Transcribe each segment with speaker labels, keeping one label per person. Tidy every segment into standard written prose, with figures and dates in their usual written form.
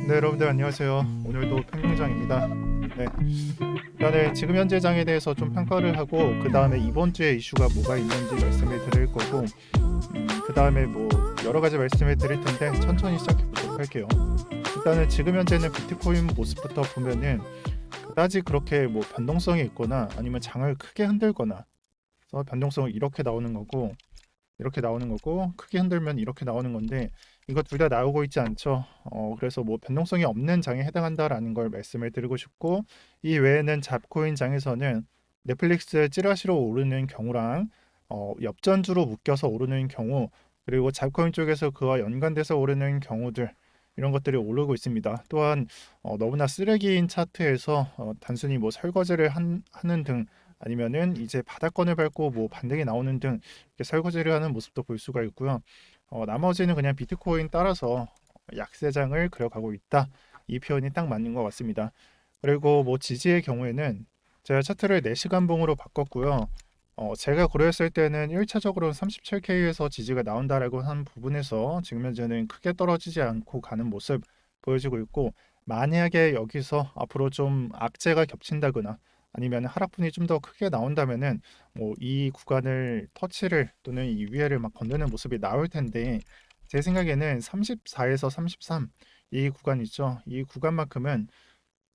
Speaker 1: 네, 여러분들 안녕하세요. 오늘도 평균장입니다. 네, 일단은 지금 현재 장에 대해서 좀 평가를 하고 그 다음에 이번 주에 이슈가 뭐가 있는지 말씀을 드릴 거고, 그 다음에 뭐 여러 가지 말씀을 드릴 텐데 천천히 시작해 보도록 할게요. 일단은 지금 현재는 비트코인 모습부터 보면은 그다지 그렇게 뭐 변동성이 있거나 아니면 장을 크게 흔들거나, 그래서 변동성은 이렇게 나오는 거고 이렇게 나오는 거고 크게 흔들면 이렇게 나오는 건데 이거 둘 다 나오고 있지 않죠. 그래서 뭐 변동성이 없는 장에 해당한다라는 걸 말씀을 드리고 싶고, 이 외에는 잡코인 장에서는 넷플릭스 찌라시로 오르는 경우랑 엽전주로 묶여서 오르는 경우, 그리고 잡코인 쪽에서 그와 연관돼서 오르는 경우들, 이런 것들이 오르고 있습니다. 또한 너무나 쓰레기인 차트에서 단순히 뭐 설거지를 하는 등, 아니면은 이제 바닥권을 밟고 뭐 반등이 나오는 등 이렇게 설거지를 하는 모습도 볼 수가 있고요. 나머지는 그냥 비트코인 따라서 약세장을 그려가고 있다. 이 표현이 딱 맞는 것 같습니다. 그리고 뭐 지지의 경우에는 제가 차트를 4시간 봉으로 바꿨고요. 제가 고려했을 때는 1차적으로는 37K에서 지지가 나온다라고 한 부분에서 지금 현재는 크게 떨어지지 않고 가는 모습 보여지고 있고, 만약에 여기서 앞으로 좀 악재가 겹친다거나 아니면 하락분이 좀 더 크게 나온다면은 뭐 이 구간을 터치를 또는 이 위에를 막 건드는 모습이 나올 텐데, 제 생각에는 34에서 33 이 구간 있죠. 이 구간만큼은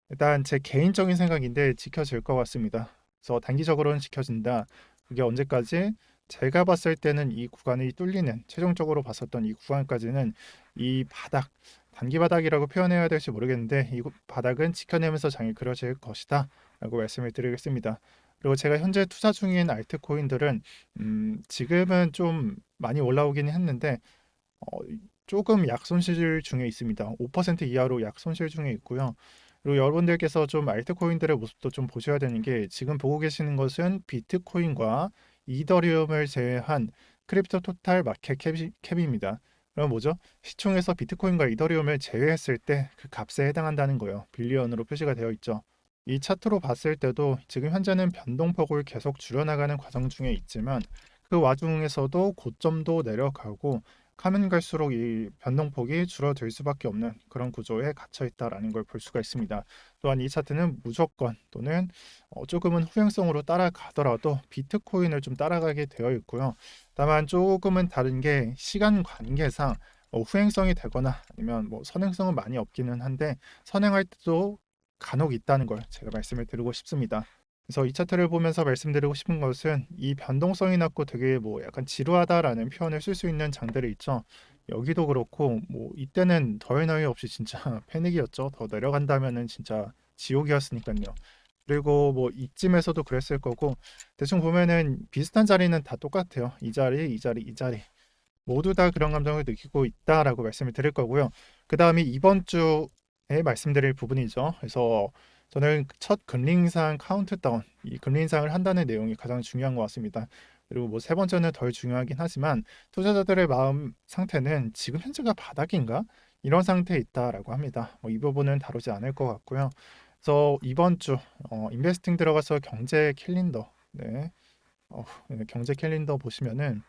Speaker 1: 일단 제 개인적인 생각인데 지켜질 것 같습니다. 그래서 단기적으로는 지켜진다. 그게 언제까지? 제가 봤을 때는 이 구간이 뚫리는, 최종적으로 봤었던 이 구간까지는 이 바닥, 단기 바닥이라고 표현해야 될지 모르겠는데 이 바닥은 지켜내면서 장이 그려질 것이다 라고 말씀을 드리겠습니다. 그리고 제가 현재 투자 중인 알트코인들은 지금은 좀 많이 올라오긴 했는데 어, 조금 약손실 중에 있습니다. 5% 이하로 약손실 중에 있고요. 그리고 여러분들께서 좀 알트코인들의 모습도 좀 보셔야 되는 게, 지금 보고 계시는 것은 비트코인과 이더리움을 제외한 크립토 토탈 마켓 캡입니다. 그럼 뭐죠? 시총에서 비트코인과 이더리움을 제외했을 때 그 값에 해당한다는 거예요. 빌리언으로 표시가 되어 있죠. 이 차트로 봤을 때도 지금 현재는 변동폭을 계속 줄여나가는 과정 중에 있지만, 그 와중에서도 고점도 내려가고 가면 갈수록 이 변동폭이 줄어들 수밖에 없는 그런 구조에 갇혀 있다라는 걸 볼 수가 있습니다. 또한 이 차트는 무조건 또는 조금은 후행성으로 따라가더라도 비트코인을 좀 따라가게 되어 있고요. 다만 조금은 다른 게, 시간 관계상 후행성이 되거나 아니면 뭐 선행성은 많이 없기는 한데 선행할 때도 간혹 있다는 걸 제가 말씀을 드리고 싶습니다. 그래서 이 차트를 보면서 말씀드리고 싶은 것은, 이 변동성이 낮고 되게 뭐 약간 지루하다라는 표현을 쓸 수 있는 장들이 있죠. 여기도 그렇고 뭐 이때는 더할 나위 없이 진짜 패닉이었죠. 더 내려간다면은 진짜 지옥이었으니까요. 그리고 뭐 이쯤에서도 그랬을 거고, 대충 보면은 비슷한 자리는 다 똑같아요. 이 자리, 이 자리, 이 자리 모두 다 그런 감정을 느끼고 있다라고 말씀을 드릴 거고요. 그 다음이 이번 주에 말씀드릴 부분이죠. 그래서 저는 첫 금리 인상 카운트다운, 이 금리 인상을 한다는 내용이 가장 중요한 것 같습니다. 그리고 뭐 세 번째는 덜 중요하긴 하지만, 투자자들의 마음 상태는 지금 현재가 바닥인가? 이런 상태에 있다라고 합니다. 이 부분은 다루지 않을 것 같고요. 그래서 이번 주 인베스팅 들어가서 경제 캘린더, 네, 네, 경제 캘린더 보시면은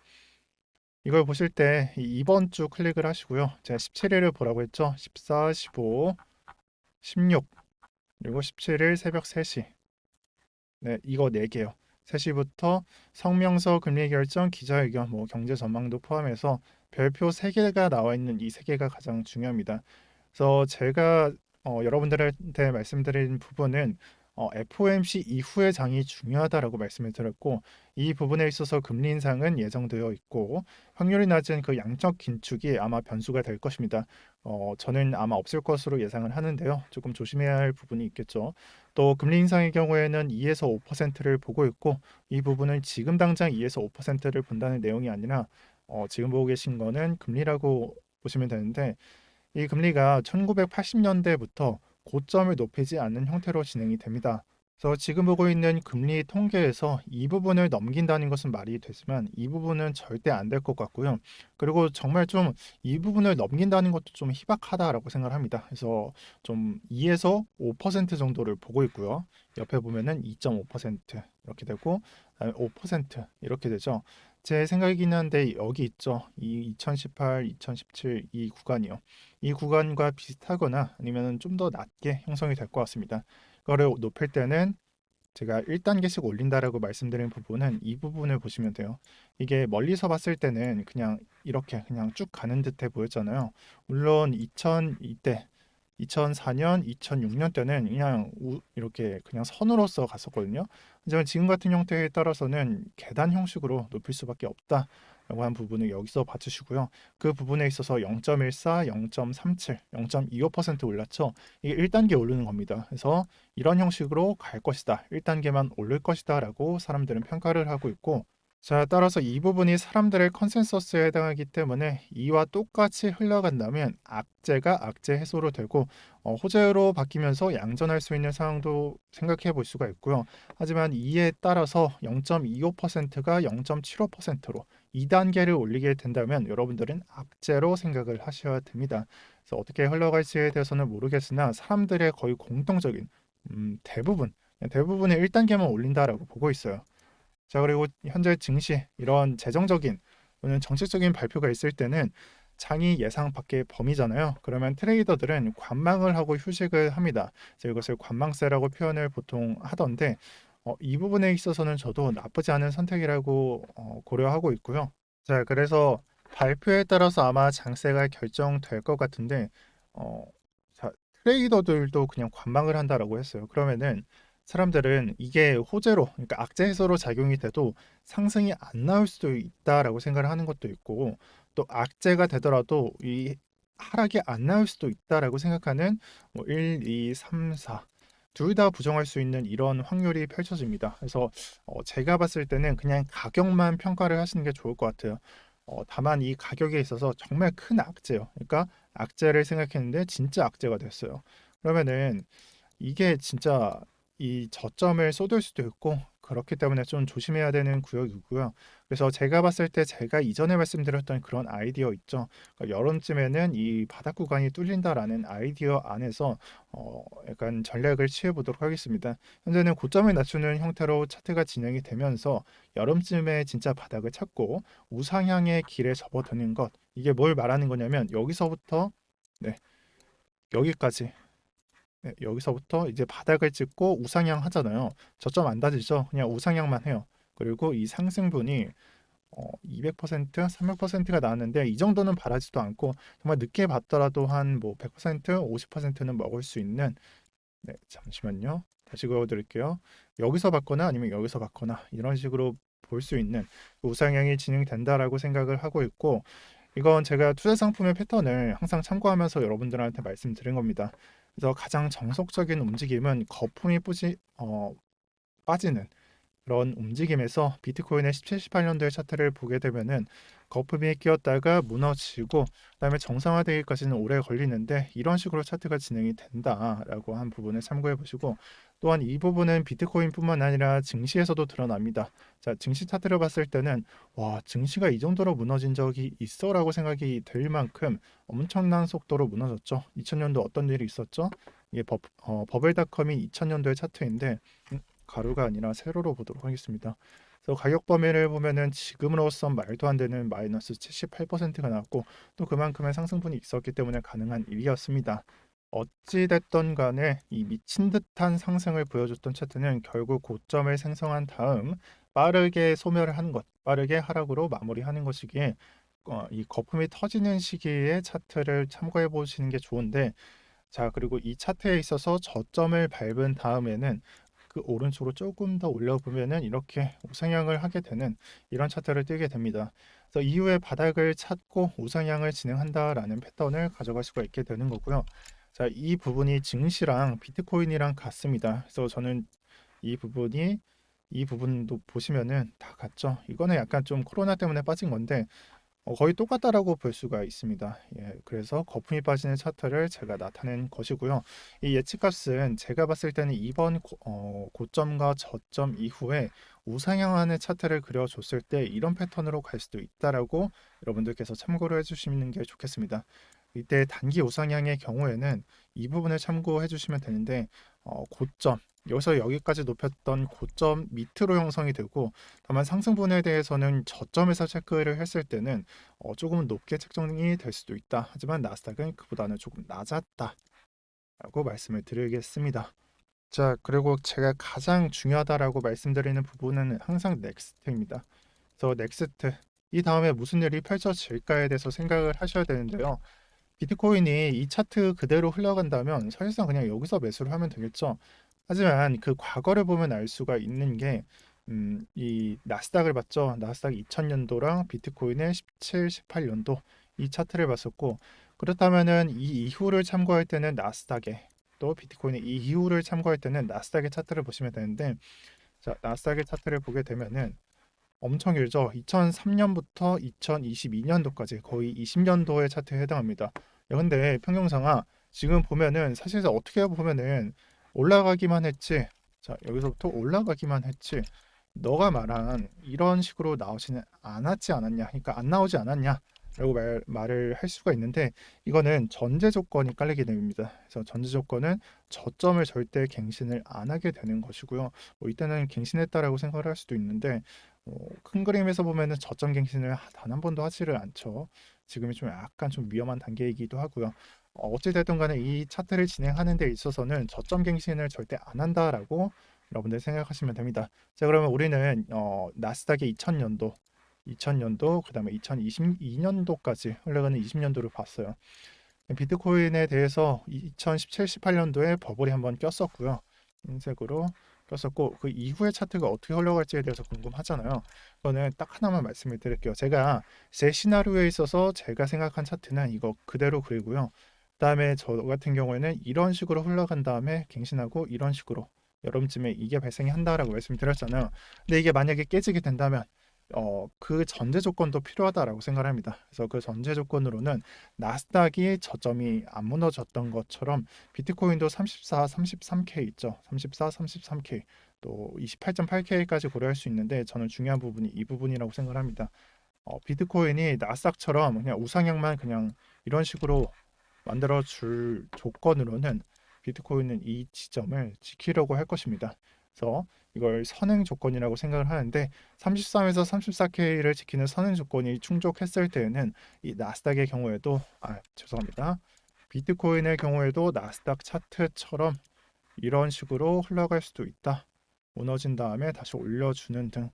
Speaker 1: 이걸 보실 때 이번 주 클릭을 하시고요. 제가 17일을 보라고 했죠. 14, 15, 16, 그리고 17일 새벽 3시. 네, 이거 4개요. 3시부터 성명서 금리 결정 기자회견, 뭐 경제 전망도 포함해서 별표 3개가 나와 있는 이 3개가 가장 중요합니다. 그래서 제가 여러분들한테 말씀드린 부분은 FOMC 이후의 장이 중요하다라고 말씀을 드렸고, 이 부분에 있어서 금리 인상은 예정되어 있고 확률이 낮은 그 양적 긴축이 아마 변수가 될 것입니다. 저는 아마 없을 것으로 예상을 하는데요. 조금 조심해야 할 부분이 있겠죠. 또 금리 인상의 경우에는 2에서 5%를 보고 있고, 이 부분은 지금 당장 2에서 5%를 본다는 내용이 아니라 지금 보고 계신 거는 금리라고 보시면 되는데, 이 금리가 1980년대부터 고점을 높이지 않는 형태로 진행이 됩니다. 그래서 지금 보고 있는 금리 통계에서 이 부분을 넘긴다는 것은 말이 되지만 이 부분은 절대 안 될 것 같고요. 그리고 정말 좀 이 부분을 넘긴다는 것도 좀 희박하다라고 생각을 합니다. 그래서 좀 2에서 5% 정도를 보고 있고요. 옆에 보면은 2.5% 이렇게 되고 5% 이렇게 되죠. 제 생각이긴 한데 여기 있죠. 이 2018, 2017 이 구간이요. 이 구간과 비슷하거나 아니면 좀 더 낮게 형성이 될 것 같습니다. 그거를 높일 때는 제가 1단계씩 올린다라고 말씀드린 부분은 이 부분을 보시면 돼요. 이게 멀리서 봤을 때는 그냥 이렇게 그냥 쭉 가는 듯해 보였잖아요. 물론 2002때 2004년, 2006년 때는 그냥 이렇게 그냥 선으로서 갔었거든요. 하지만 지금 같은 형태에 따라서는 계단 형식으로 높일 수밖에 없다라고 한 부분을 여기서 봐주시고요. 그 부분에 있어서 0.14, 0.37, 0.25% 올랐죠. 이게 1단계 오르는 겁니다. 그래서 이런 형식으로 갈 것이다. 1단계만 오를 것이다라고 사람들은 평가를 하고 있고, 자, 따라서 이 부분이 사람들의 컨센서스에 해당하기 때문에 이와 똑같이 흘러간다면 악재가 악재 해소로 되고 호재로 바뀌면서 양전할 수 있는 상황도 생각해 볼 수가 있고요. 하지만 이에 따라서 0.25%가 0.75%로 2단계를 올리게 된다면 여러분들은 악재로 생각을 하셔야 됩니다. 그래서 어떻게 흘러갈지에 대해서는 모르겠으나 사람들의 거의 공통적인 대부분의 1단계만 올린다라고 보고 있어요. 자, 그리고 현재 증시 이런 재정적인 또는 정책적인 발표가 있을 때는 장이 예상 밖의 범위잖아요. 그러면 트레이더들은 관망을 하고 휴식을 합니다. 그래서 이것을 관망세라고 표현을 보통 하던데 이 부분에 있어서는 저도 나쁘지 않은 선택이라고 고려하고 있고요. 자, 그래서 발표에 따라서 아마 장세가 결정될 것 같은데 어, 자, 트레이더들도 그냥 관망을 한다라고 했어요. 그러면은 사람들은 이게 호재로, 그러니까 악재 해소로 작용이 돼도 상승이 안 나올 수도 있다라고 생각을 하는 것도 있고, 또 악재가 되더라도 이 하락이 안 나올 수도 있다라고 생각하는 1, 2, 3, 4 둘 다 부정할 수 있는 이런 확률이 펼쳐집니다. 그래서 제가 봤을 때는 그냥 가격만 평가를 하시는 게 좋을 것 같아요. 다만 이 가격에 있어서 정말 큰 악재요. 그러니까 악재를 생각했는데 진짜 악재가 됐어요. 그러면은 이게 진짜 이 저점을 쏟을 수도 있고 그렇기 때문에 좀 조심해야 되는 구역이고요. 그래서 제가 봤을 때 제가 이전에 말씀드렸던 그런 아이디어 있죠. 그러니까 여름쯤에는 이 바닥 구간이 뚫린다라는 아이디어 안에서 약간 전략을 취해 보도록 하겠습니다. 현재는 고점을 낮추는 형태로 차트가 진행이 되면서 여름쯤에 진짜 바닥을 찾고 우상향의 길에 접어드는 것. 이게 뭘 말하는 거냐면 여기서부터 네, 여기까지 여기서부터 이제 바닥을 찍고 우상향 하잖아요. 저점 안 다지죠. 그냥 우상향만 해요. 그리고 이 상승분이 200%, 300%가 나왔는데 이 정도는 바라지도 않고 정말 늦게 봤더라도 한 뭐 100%, 50%는 먹을 수 있는 네, 잠시만요. 다시 그어드릴게요. 여기서 받거나 아니면 여기서 받거나 이런 식으로 볼 수 있는 우상향이 진행된다라고 생각을 하고 있고 이건 제가 투자 상품의 패턴을 항상 참고하면서 여러분들한테 말씀드린 겁니다. 그래서 가장 정석적인 움직임은 빠지는 그런 움직임에서 비트코인의 17, 18년도의 차트를 보게 되면은 거품이 끼었다가 무너지고 그다음에 정상화되기까지는 오래 걸리는데 이런 식으로 차트가 진행이 된다라고 한 부분을 참고해 보시고 또한 이 부분은 비트코인뿐만 아니라 증시에서도 드러납니다. 자, 증시 차트를 봤을 때는 와, 증시가 이 정도로 무너진 적이 있어라고 생각이 될 만큼 엄청난 속도로 무너졌죠. 2000년도 어떤 일이 있었죠? 이게 버블닷컴이 2000년도의 차트인데 가루가 아니라 세로로 보도록 하겠습니다. 그래서 가격 범위를 보면은 지금으로선 말도 안 되는 마이너스 78%가 나왔고 또 그만큼의 상승분이 있었기 때문에 가능한 일이었습니다. 어찌 됐던 간에 이 미친 듯한 상승을 보여줬던 차트는 결국 고점을 생성한 다음 빠르게 소멸을 하는 것, 빠르게 하락으로 마무리하는 것이기에 이 거품이 터지는 시기에 차트를 참고해 보시는 게 좋은데 자, 그리고 이 차트에 있어서 저점을 밟은 다음에는 그 오른쪽으로 조금 더 올려보면은 이렇게 우상향을 하게 되는 이런 차트를 띄게 됩니다. 그래서 이후에 바닥을 찾고 우상향을 진행한다라는 패턴을 가져갈 수가 있게 되는 거고요. 자, 이 부분이 증시랑 비트코인이랑 같습니다. 그래서 저는 이 부분이 이 부분도 보시면은 다 같죠. 이거는 약간 좀 코로나 때문에 빠진 건데 거의 똑같다라고 볼 수가 있습니다. 예, 그래서 거품이 빠지는 차트를 제가 나타낸 것이고요. 이 예측값은 제가 봤을 때는 이번 고점과 저점 이후에 우상향하는 차트를 그려줬을 때 이런 패턴으로 갈 수도 있다라고 여러분들께서 참고를 해주시는 게 좋겠습니다. 이때 단기 우상향의 경우에는 이 부분을 참고해 주시면 되는데 고점 여기서 여기까지 높였던 고점 밑으로 형성이 되고, 다만 상승분에 대해서는 저점에서 체크를 했을 때는 조금 높게 책정이 될 수도 있다. 하지만 나스닥은 그보다는 조금 낮았다라고 말씀을 드리겠습니다. 자, 그리고 제가 가장 중요하다라고 말씀드리는 부분은 항상 넥스트입니다. 그래서 넥스트, 이 다음에 무슨 일이 펼쳐질까에 대해서 생각을 하셔야 되는데요. 비트코인이 이 차트 그대로 흘러간다면 사실상 그냥 여기서 매수를 하면 되겠죠. 하지만 그 과거를 보면 알 수가 있는 게, 이 나스닥을 봤죠. 나스닥 2000년도랑 비트코인의 17, 18년도 이 차트를 봤었고, 그렇다면은 이 이후를 참고할 때는 나스닥에, 또 비트코인의 이 이후를 참고할 때는 나스닥의 차트를 보시면 되는데, 자, 나스닥의 차트를 보게 되면은 엄청 길죠. 2003년부터 2022년도까지 거의 20년도의 차트에 해당합니다. 야, 근데 평경상아, 지금 보면은 사실상 어떻게 보면은 올라가기만 했지. 자, 여기서부터 올라가기만 했지. 너가 말한 이런 식으로 나오지는 않았지 않았냐. 그러니까 안 나오지 않았냐. 라고 말을 할 수가 있는데, 이거는 전제 조건이 깔리게 됩니다. 그래서 전제 조건은 저점을 절대 갱신을 안 하게 되는 것이고요. 뭐 이때는 갱신했다라고 생각을 할 수도 있는데, 큰 그림에서 보면은 저점 갱신을 단 한 번도 하지를 않죠. 지금이 좀 약간 좀 위험한 단계이기도 하고요. 어찌됐든 간에 이 차트를 진행하는 데 있어서는 저점 갱신을 절대 안 한다라고 여러분들 생각하시면 됩니다. 자, 그러면 우리는 나스닥의 2000년도, 그다음에 2022년도까지 흘러가는 20년도를 봤어요. 비트코인에 대해서 2017, 18년도에 버블이 한번 꼈었고요. 흰색으로 꼈었고, 그 이후의 차트가 어떻게 흘러갈지에 대해서 궁금하잖아요. 그거는 딱 하나만 말씀을 드릴게요. 제가 제 시나리오에 있어서 제가 생각한 차트는 이거 그대로 그리고요. 그다음에 저 같은 경우에는 이런 식으로 흘러간 다음에 갱신하고 이런 식으로 여름쯤에 이게 발생이 한다라고 말씀드렸잖아요. 근데 이게 만약에 깨지게 된다면 그 전제 조건도 필요하다라고 생각합니다. 그래서 그 전제 조건으로는 나스닥이 저점이 안 무너졌던 것처럼 비트코인도 34, 33K 있죠. 34, 33K 또 28.8K까지 고려할 수 있는데, 저는 중요한 부분이 이 부분이라고 생각합니다. 비트코인이 나스닥처럼 그냥 우상향만 그냥 이런 식으로 만들어 줄 조건으로는 비트코인은 이 지점을 지키려고 할 것입니다. 그래서 이걸 선행 조건이라고 생각을 하는데, 33에서 34K를 지키는 선행 조건이 충족했을 때에는 이 나스닥의 경우에도 죄송합니다. 비트코인의 경우에도 나스닥 차트처럼 이런 식으로 흘러갈 수도 있다. 무너진 다음에 다시 올려주는 등,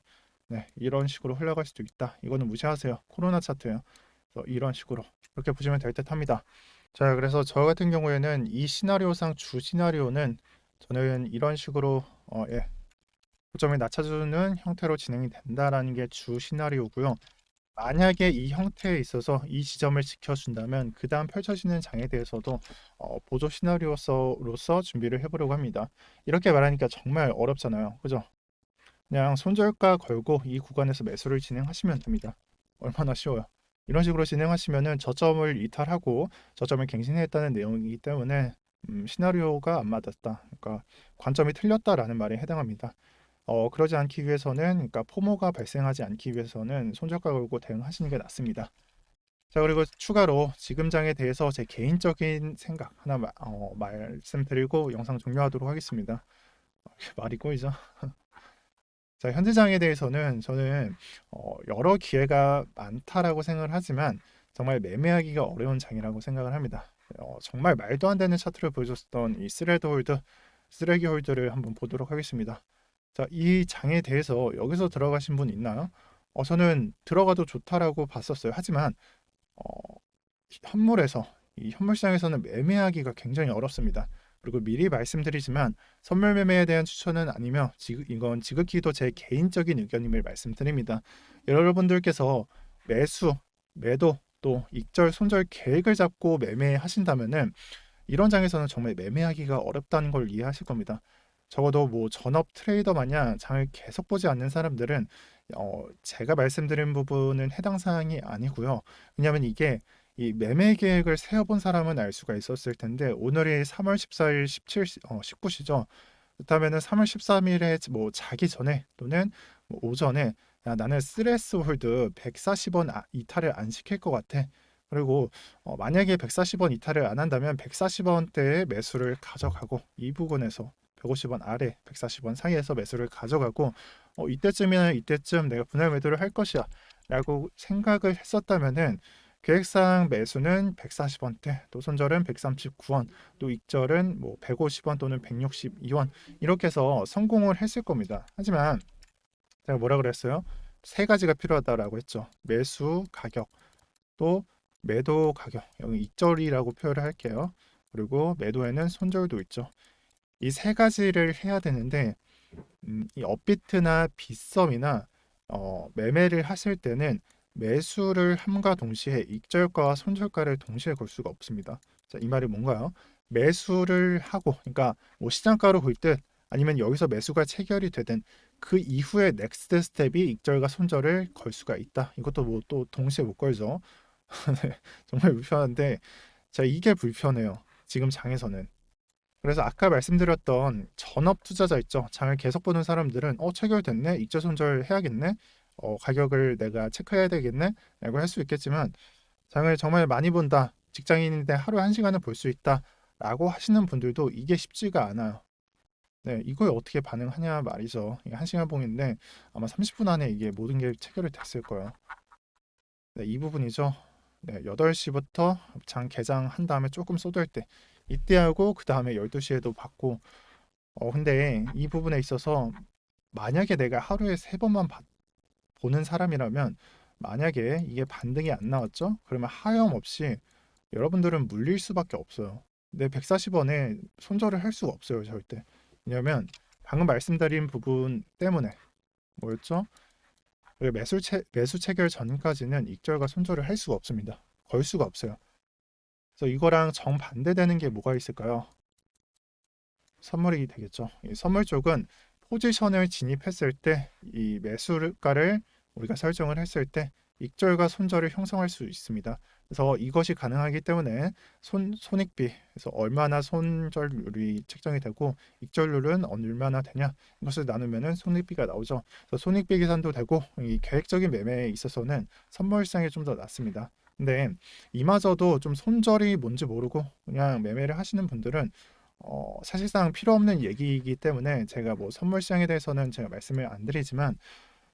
Speaker 1: 네, 이런 식으로 흘러갈 수도 있다. 이거는 무시하세요. 코로나 차트예요. 그래서 이런 식으로 이렇게 보시면 될 듯합니다. 자, 그래서 저 같은 경우에는 이 시나리오상 주 시나리오는 저는 이런 식으로 고점을 낮춰주는 형태로 진행이 된다라는 게 주 시나리오고요. 만약에 이 형태에 있어서 이 지점을 지켜준다면 그 다음 펼쳐지는 장에 대해서도 보조 시나리오로서 준비를 해보려고 합니다. 이렇게 말하니까 정말 어렵잖아요. 그죠? 그냥 손절가 걸고 이 구간에서 매수를 진행하시면 됩니다. 얼마나 쉬워요. 이런 식으로 진행하시면은 저점을 이탈하고 저점을 갱신했다는 내용이기 때문에 시나리오가 안 맞았다. 그러니까 관점이 틀렸다라는 말에 해당합니다. 그러지 않기 위해서는, 그러니까 포모가 발생하지 않기 위해서는 손절가 걸고 대응하시는 게 낫습니다. 자, 그리고 추가로 지금 장에 대해서 제 개인적인 생각 하나 말씀드리고 영상 종료하도록 하겠습니다. 말이 꼬이죠? 자, 현재장에 대해서는 저는 여러 기회가 많다라고 생각을 하지만 정말 매매하기가 어려운 장이라고 생각을 합니다. 정말 말도 안 되는 차트를 보여줬던 이 쓰레기 홀드를 한번 보도록 하겠습니다. 자, 이 장에 대해서 여기서 들어가신 분 있나요? 저는 들어가도 좋다라고 봤었어요. 하지만 어, 현물에서 이 현물 시장에서는 매매하기가 굉장히 어렵습니다. 그리고 미리 말씀드리지만 선물 매매에 대한 추천은 아니며 이건 지극히도 제 개인적인 의견임을 말씀드립니다. 여러분들께서 매수, 매도 또 익절, 손절 계획을 잡고 매매하신다면은 이런 장에서는 정말 매매하기가 어렵다는 걸 이해하실 겁니다. 적어도 뭐 전업 트레이더 마냥 장을 계속 보지 않는 사람들은 제가 말씀드린 부분은 해당 사항이 아니고요. 왜냐하면 이게 이 매매 계획을 세워본 사람은 알 수가 있었을 텐데, 오늘이 3월 14일 19시죠. 그렇다면은 3월 13일에 뭐 자기 전에 또는 뭐 오전에, 야, 나는 스레스 홀드 140원 이탈을 안 시킬 것 같아. 그리고 만약에 140원 이탈을 안 한다면 140원대의 매수를 가져가고 이 부분에서 150원 아래 140원 사이에서 매수를 가져가고 이때쯤이나 이때쯤 내가 분할 매도를 할 것이야 라고 생각을 했었다면은 계획상 매수는 140원대, 또 손절은 139원, 또 익절은 뭐 150원 또는 162원 이렇게 해서 성공을 했을 겁니다. 하지만 제가 뭐라 그랬어요? 세 가지가 필요하다라고 했죠. 매수 가격, 또 매도 가격, 여기 익절이라고 표현을 할게요. 그리고 매도에는 손절도 있죠. 이 세 가지를 해야 되는데 이 업비트나 빗썸이나 매매를 하실 때는 매수를 함과 동시에 익절가와 손절가를 동시에 걸 수가 없습니다. 자, 이 말이 뭔가요? 매수를 하고, 그러니까 뭐 시장가로 볼 듯 아니면 여기서 매수가 체결이 되든 그 이후에 넥스트 스텝이 익절과 손절을 걸 수가 있다. 이것도 뭐 또 동시에 못 걸죠. 네, 정말 불편한데, 자, 이게 불편해요. 지금 장에서는. 그래서 아까 말씀드렸던 전업 투자자 있죠. 장을 계속 보는 사람들은 체결됐네, 익절 손절 해야겠네, 가격을 내가 체크해야 되겠네 라고 할 수 있겠지만, 장을 정말 많이 본다, 직장인인데 하루에 1시간은 볼 수 있다 라고 하시는 분들도 이게 쉽지가 않아요. 네, 이거에 어떻게 반응하냐 말이죠. 이게 1시간 봉인데 아마 30분 안에 이게 모든 게 체결이 됐을 거예요. 네, 이 부분이죠. 네, 8시부터 장 개장한 다음에 조금 쏟을 때 이때 하고, 그 다음에 12시에도 받고. 근데 이 부분에 있어서 만약에 내가 하루에 3번만 보는 사람이라면, 만약에 이게 반등이 안 나왔죠? 그러면 하염없이 여러분들은 물릴 수밖에 없어요. 근데 140원에 손절을 할 수가 없어요, 절대. 왜냐면 방금 말씀드린 부분 때문에. 뭐였죠? 매수 체결 전까지는 익절과 손절을 할 수가 없습니다. 걸 수가 없어요. 그래서 이거랑 정반대되는 게 뭐가 있을까요? 선물이 되겠죠. 이 선물 쪽은 포지션을 진입했을 때 이 매수가를 우리가 설정을 했을 때 익절과 손절을 형성할 수 있습니다. 그래서 이것이 가능하기 때문에 손익비, 그래서 얼마나 손절률이 책정이 되고 익절률은 얼마나 되냐, 이것을 나누면은 손익비가 나오죠. 그래서 손익비 계산도 되고, 이 계획적인 매매에 있어서는 선물상이 좀 더 낫습니다. 근데 이마저도 좀 손절이 뭔지 모르고 그냥 매매를 하시는 분들은 사실상 필요 없는 얘기이기 때문에 제가 뭐 선물 시장에 대해서는 제가 말씀을 안 드리지만,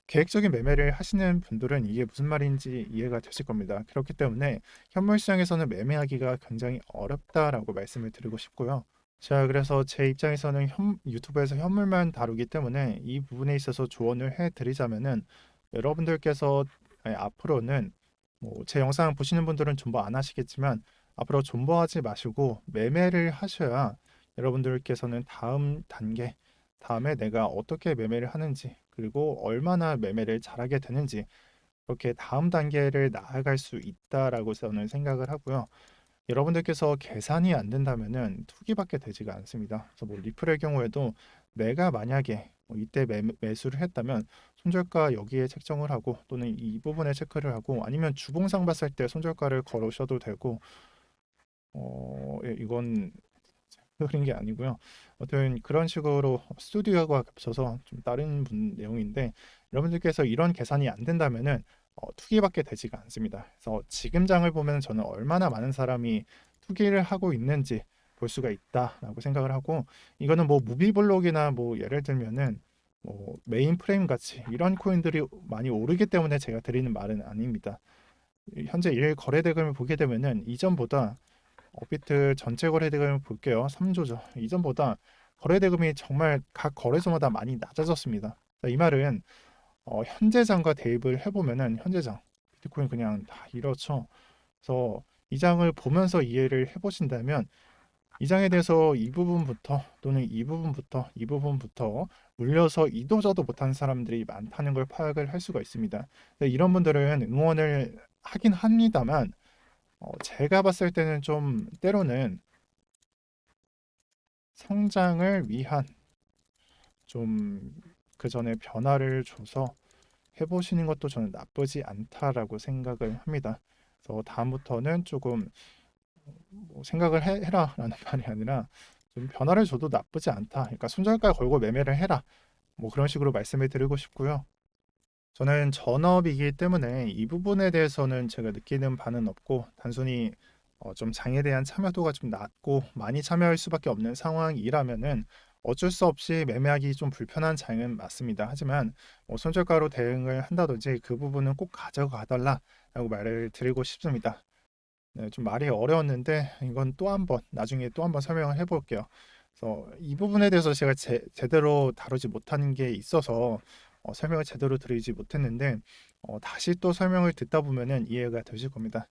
Speaker 1: 계획적인 매매를 하시는 분들은 이게 무슨 말인지 이해가 되실 겁니다. 그렇기 때문에 현물 시장에서는 매매하기가 굉장히 어렵다라고 말씀을 드리고 싶고요. 자, 그래서 제 입장에서는 유튜브에서 현물만 다루기 때문에 이 부분에 있어서 조언을 해드리자면은, 여러분들께서 앞으로는 뭐 제 영상 보시는 분들은 존버 안 하시겠지만, 앞으로 존버하지 마시고 매매를 하셔야 여러분들께서는 다음 단계, 다음에 내가 어떻게 매매를 하는지, 그리고 얼마나 매매를 잘하게 되는지, 그렇게 다음 단계를 나아갈 수 있다라고 저는 생각을 하고요. 여러분들께서 계산이 안 된다면은 투기밖에 되지가 않습니다. 그래서 뭐 리플의 경우에도 내가 만약에 이때 매수를 했다면 손절가 여기에 책정을 하고, 또는 이 부분에 체크를 하고, 아니면 주봉상 봤을 때 손절가를 걸으셔도 되고, 이건 그런 게 아니고요. 아무튼 그런 식으로 스튜디오와 겹쳐서 좀 다른 내용인데, 여러분들께서 이런 계산이 안 된다면은 투기밖에 되지가 않습니다. 그래서 지금 장을 보면 저는 얼마나 많은 사람이 투기를 하고 있는지 볼 수가 있다라고 생각을 하고, 이거는 뭐 무비블록이나 뭐 예를 들면은 뭐 메인 프레임 같이 이런 코인들이 많이 오르기 때문에 제가 드리는 말은 아닙니다. 현재 일 거래 대금을 보게 되면은 이전보다 업비트 전체 거래 대금을 볼게요. 3조죠. 이전보다 거래 대금이 정말 각 거래소마다 많이 낮아졌습니다. 이 말은 현재장과 대입을 해보면은 현재장 비트코인 그냥 다 이렇죠. 그래서 이 장을 보면서 이해를 해보신다면, 이 장에 대해서 이 부분부터 또는 이 부분부터 물려서 이도저도 못하는 사람들이 많다는 걸 파악을 할 수가 있습니다. 이런 분들은 응원을 하긴 합니다만, 제가 봤을 때는 좀 때로는 성장을 위한 좀 그 전에 변화를 줘서 해보시는 것도 저는 나쁘지 않다라고 생각을 합니다. 그래서 다음부터는 조금 뭐 생각을 해라라는 말이 아니라 좀 변화를 줘도 나쁘지 않다. 그러니까 손절가 걸고 매매를 해라. 뭐 그런 식으로 말씀을 드리고 싶고요. 저는 전업이기 때문에 이 부분에 대해서는 제가 느끼는 바는 없고, 단순히 좀 장에 대한 참여도가 좀 낮고 많이 참여할 수밖에 없는 상황이라면은 어쩔 수 없이 매매하기 좀 불편한 장은 맞습니다. 하지만 손절가로 대응을 한다든지 그 부분은 꼭 가져가 달라라고 말을 드리고 싶습니다. 네, 좀 말이 어려웠는데 이건 또 한 번 나중에 또 한 번 설명을 해 볼게요. 그래서 이 부분에 대해서 제가 제대로 다루지 못한 게 있어서 설명을 제대로 드리지 못했는데 다시 또 설명을 듣다 보면은 이해가 되실 겁니다.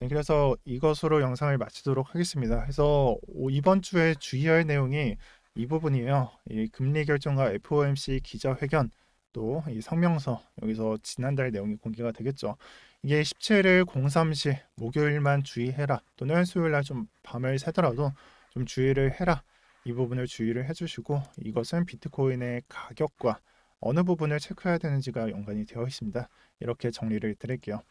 Speaker 1: 네, 그래서 이것으로 영상을 마치도록 하겠습니다. 그래서 이번 주에 주의할 내용이 이 부분이에요. 이 금리 결정과 FOMC 기자회견 또 이 성명서 여기서 지난달 내용이 공개가 되겠죠. 이게 17일 03시 목요일만 주의해라 또는 수요일날 좀 밤을 새더라도 좀 주의를 해라. 이 부분을 주의를 해주시고 이것은 비트코인의 가격과 어느 부분을 체크해야 되는지가 연관이 되어 있습니다. 이렇게 정리를 드릴게요.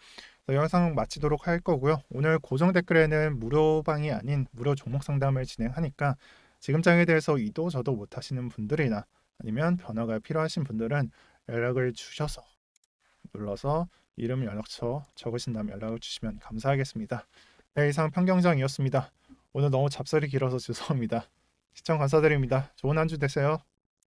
Speaker 1: 영상 마치도록 할 거고요. 오늘 고정 댓글에는 무료방이 아닌 무료 종목 상담을 진행하니까 지금 장에 대해서 이도 저도 못하시는 분들이나 아니면 변화가 필요하신 분들은 연락을 주셔서 눌러서 이름 연락처 적으신 다음 연락을 주시면 감사하겠습니다. 네, 이상 평경장이었습니다. 오늘 너무 잡설이 길어서 죄송합니다. 시청 감사드립니다. 좋은 한 주 되세요.